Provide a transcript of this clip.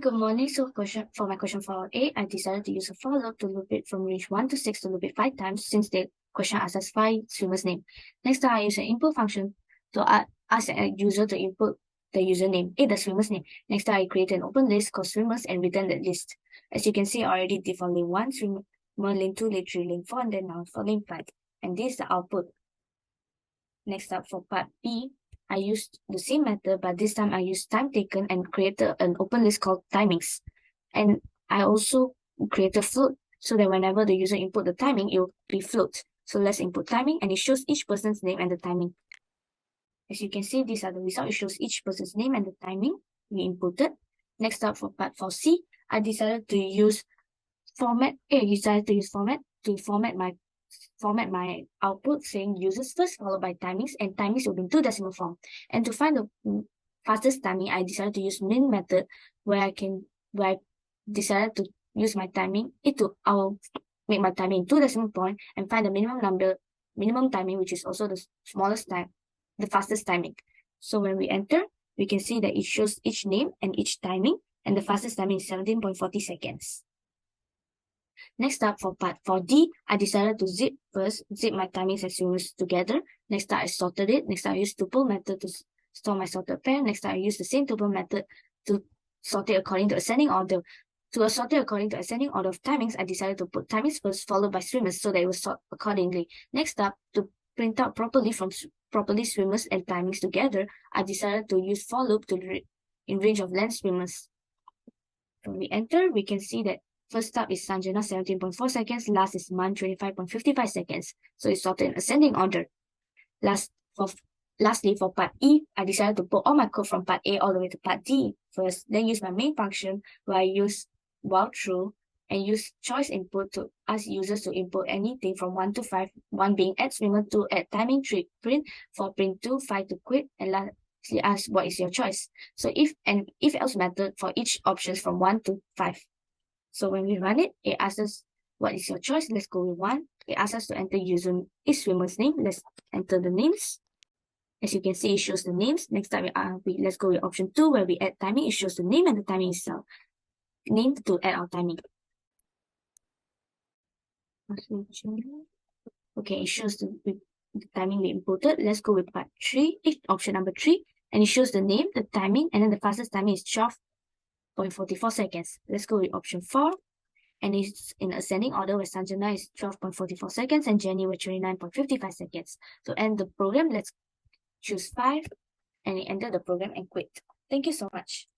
Good morning. So for my question for A, I decided to use a for loop to loop it from range 1 to 6 to loop it 5 times since the question asks us 5 swimmers' name. Next I use an input function to ask a user to input the username, the swimmer's name. Next I create an open list called swimmers and return that list. As you can see, I already default lane 1, swimmer lane 2, lane 3, lane 4, and then now for lane 5. And this is the output. Next up for part B, I used the same method, but this time I used time taken and created an open list called timings. And I also created a float so that whenever the user input the timing, it will be float. So let's input timing and it shows each person's name and the timing. As you can see, these are the results. It shows each person's name and the timing we inputted. Next up for part 4C, I decided to use format to format my output saying users first followed by timings, and timings will be in 2 decimal form. And to find the fastest timing, I decided to use min method where I decided to use my timing. I'll make my timing in 2 decimal point and find the minimum timing, which is also the smallest time, the fastest timing. So when we enter, we can see that it shows each name and each timing, and the fastest timing is 17.40 seconds. Next up for part 4D, I decided to zip my timings and swimmers together. Next up, I sorted it. Next up, I used tuple method to store my sorted pair. Next up, I used the same tuple method to sort it according to ascending order. To sort it according to ascending order of timings, I decided to put timings first followed by swimmers so that it will sort accordingly. Next up, to print out properly swimmers and timings together, I decided to use for loop in range of length swimmers. When we enter, we can see that first up is Sanjana 17.4 seconds, last is Man 25.55 seconds. So it's sorted in ascending order. Lastly, for part E, I decided to put all my code from part A all the way to part D first, then use my main function where I use while true and use choice input to ask users to input anything from 1 to 5, 1 being add swimmer, 2 add timing, 3 print, 4 print 2, 5 to quit, and lastly ask what is your choice. So if else method for each options from 1 to 5. So when we run it, it asks us what is your choice. Let's go with 1. It asks us to enter each swimmer's name. Let's enter the names. As you can see, it shows the names. Next time, let's go with option 2, where we add timing. It shows the name and the timing itself. Name to add our timing. Okay, it shows the timing we inputted. Let's go with part 3, option number 3. And it shows the name, the timing, and then the fastest timing is 12.44 seconds. Let's go with option 4. And it's in ascending order where Sanjana is 12.44 seconds and Jenny with 29.55 seconds. To end the program, let's choose 5 and enter the program and quit. Thank you so much.